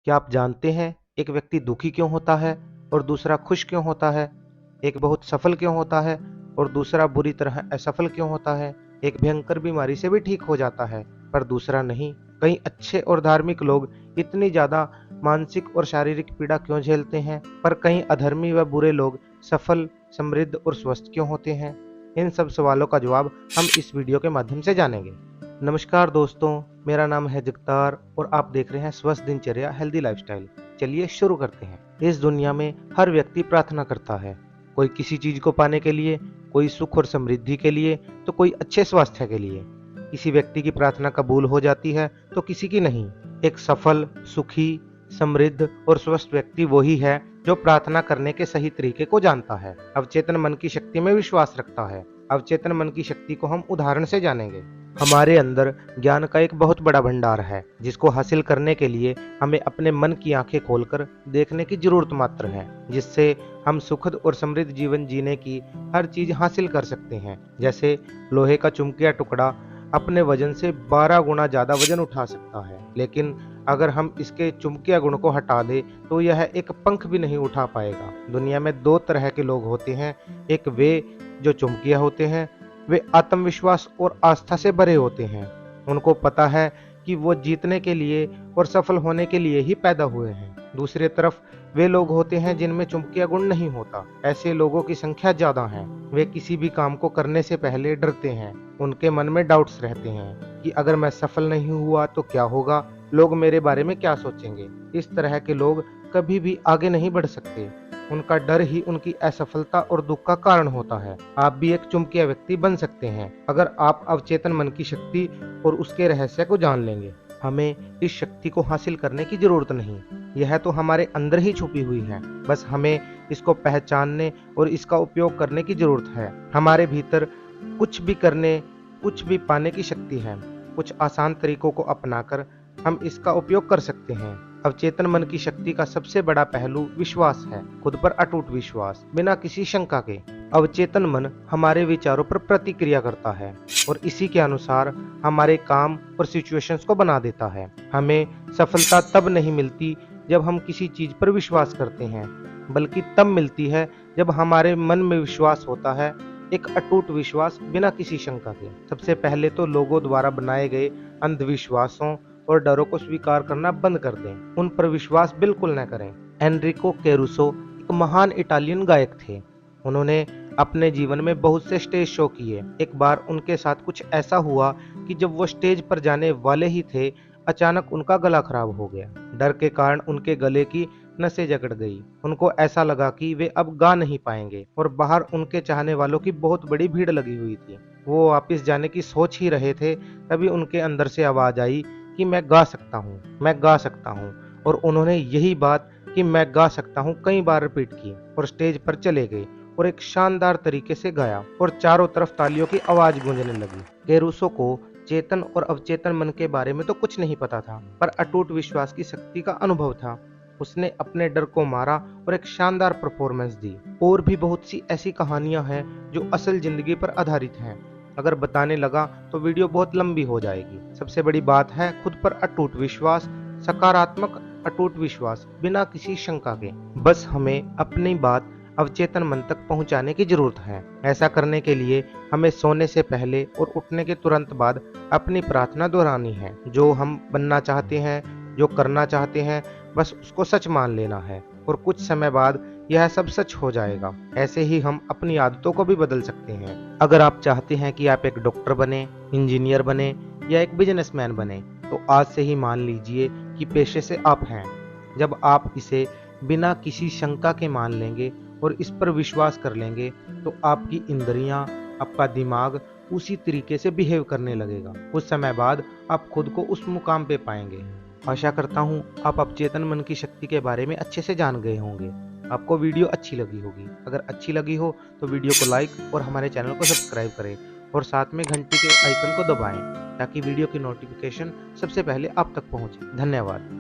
क्या आप जानते हैं एक व्यक्ति दुखी क्यों होता है और दूसरा खुश क्यों होता है? एक बहुत सफल क्यों होता है और दूसरा बुरी तरह असफल क्यों होता है? एक भयंकर बीमारी से भी ठीक हो जाता है पर दूसरा नहीं। कई अच्छे और धार्मिक लोग इतनी ज्यादा मानसिक और शारीरिक पीड़ा क्यों झेलते हैं, पर कई अधर्मी व बुरे लोग सफल, समृद्ध और स्वस्थ क्यों होते हैं? इन सब सवालों का जवाब हम इस वीडियो के माध्यम से जानेंगे। नमस्कार दोस्तों, मेरा नाम है जगतार और आप देख रहे हैं स्वस्थ दिनचर्या हेल्दी लाइफस्टाइल। चलिए शुरू करते हैं। इस दुनिया में हर व्यक्ति प्रार्थना करता है, कोई किसी चीज को पाने के लिए, कोई सुख और समृद्धि के लिए, तो कोई अच्छे स्वास्थ्य के लिए। किसी व्यक्ति की प्रार्थना कबूल हो जाती है तो किसी की नहीं। एक सफल, सुखी, समृद्ध और स्वस्थ व्यक्ति वही है जो प्रार्थना करने के सही तरीके को जानता है, अवचेतन मन की शक्ति में विश्वास रखता है। अवचेतन मन की शक्ति को हम उदाहरण से जानेंगे। हमारे अंदर ज्ञान का एक बहुत बड़ा भंडार है, जिसको हासिल करने के लिए हमें अपने मन की आंखें खोलकर देखने की जरूरत मात्र है, जिससे हम सुखद और समृद्ध जीवन जीने की हर चीज हासिल कर सकते हैं। जैसे लोहे का चुंबकीय टुकड़ा अपने वजन से 12 गुना ज्यादा वजन उठा सकता है, लेकिन अगर हम इसके चुंबकीय गुण को हटा दें तो यह एक पंख भी नहीं उठा पाएगा। दुनिया में दो तरह के लोग होते हैं। एक वे जो चुंबकीय होते हैं, वे आत्मविश्वास और आस्था से भरे होते हैं। उनको पता है कि वो जीतने के लिए और सफल होने के लिए ही पैदा हुए हैं। दूसरी तरफ वे लोग होते हैं जिनमें चुंबकीय गुण नहीं होता। ऐसे लोगों की संख्या ज्यादा है। वे किसी भी काम को करने से पहले डरते हैं। उनके मन में डाउट्स रहते हैं कि अगर मैं सफल नहीं हुआ तो क्या होगा, लोग मेरे बारे में क्या सोचेंगे। इस तरह के लोग कभी भी आगे नहीं बढ़ सकते। उनका डर ही उनकी असफलता और दुख का कारण होता है। आप भी एक चुंबकीय व्यक्ति बन सकते हैं अगर आप अवचेतन मन की शक्ति और उसके रहस्य को जान लेंगे। हमें इस शक्ति को हासिल करने की जरूरत नहीं, यह तो हमारे अंदर ही छुपी हुई है। बस हमें इसको पहचानने और इसका उपयोग करने की जरूरत है। हमारे भीतर कुछ भी करने, कुछ भी पाने की शक्ति है। कुछ आसान तरीकों को अपनाकर हम इसका उपयोग कर सकते हैं। अवचेतन मन की शक्ति का सबसे बड़ा पहलू विश्वास है, खुद पर अटूट विश्वास, बिना किसी शंका के। अवचेतन मन हमारे विचारों पर प्रतिक्रिया करता है और इसी के अनुसार हमारे काम और सिचुएशंस को बना देता है। हमें सफलता तब नहीं मिलती जब हम किसी चीज पर विश्वास करते हैं, बल्कि तब मिलती है जब हमारे मन में विश्वास होता है, एक अटूट विश्वास बिना किसी शंका के। सबसे पहले तो लोगों द्वारा बनाए गए अंधविश्वासों और डरों को स्वीकार करना बंद कर दें। उन पर विश्वास बिल्कुल न करें। एनरिको कैरुसो एक महान इटालियन गायक थे। उन्होंने अपने जीवन में बहुत से स्टेज शो किए। एक बार उनके साथ कुछ ऐसा हुआ कि जब वो स्टेज पर जाने वाले ही थे, अचानक उनका गला खराब हो गया। डर के कारण उनके गले की नसें जकड़ गई। उनको ऐसा लगा कि वे अब गा नहीं पाएंगे और बाहर उनके चाहने वालों की बहुत बड़ी भीड़ लगी हुई थी। वो वापस जाने की सोच ही रहे थे, तभी उनके अंदर से आवाज आई कि मैं गा सकता हूँ, मैं गा सकता हूँ। और उन्होंने यही बात कि मैं गा सकता हूँ कई बार रिपीट की और स्टेज पर चले गए और एक शानदार तरीके से गाया और चारों तरफ तालियों की आवाज गूंजने लगी। कैरुसो को चेतन और अवचेतन मन के बारे में तो कुछ नहीं पता था, पर अटूट विश्वास की शक्ति का अनुभव था। उसने अपने डर को मारा और एक शानदार परफॉर्मेंस दी। और भी बहुत सी ऐसी कहानियां हैं जो असल जिंदगी पर आधारित हैं। अगर बताने लगा तो वीडियो बहुत लंबी हो जाएगी। सबसे बड़ी बात है खुद पर अटूट विश्वास, सकारात्मक अटूट विश्वास, बिना किसी शंका के। बस हमें अपनी बात अवचेतन मन तक पहुंचाने की जरूरत है। ऐसा करने के लिए हमें सोने से पहले और उठने के तुरंत बाद अपनी प्रार्थना दोहरानी है। जो हम बनना चाहते हैं, जो करना चाहते हैं, बस उसको सच मान लेना है और कुछ समय बाद यह सब सच हो जाएगा। ऐसे ही हम अपनी आदतों को भी बदल सकते हैं। अगर आप चाहते हैं कि आप एक डॉक्टर बने, इंजीनियर बने या एक बिजनेसमैन बने, तो आज से ही मान लीजिए कि पेशे से आप हैं। जब आप इसे बिना किसी शंका के मान लेंगे और इस पर विश्वास कर लेंगे, तो आपकी इंद्रियां, आपका दिमाग उसी तरीके से बिहेव करने लगेगा। कुछ समय बाद आप खुद को उस मुकाम पे पाएंगे। आशा करता हूँ आप अवचेतन मन की शक्ति के बारे में अच्छे से जान गए होंगे। आपको वीडियो अच्छी लगी होगी। अगर अच्छी लगी हो तो वीडियो को लाइक और हमारे चैनल को सब्सक्राइब करें और साथ में घंटी के आइकन को दबाएं, ताकि वीडियो की नोटिफिकेशन सबसे पहले आप तक पहुंचे। धन्यवाद।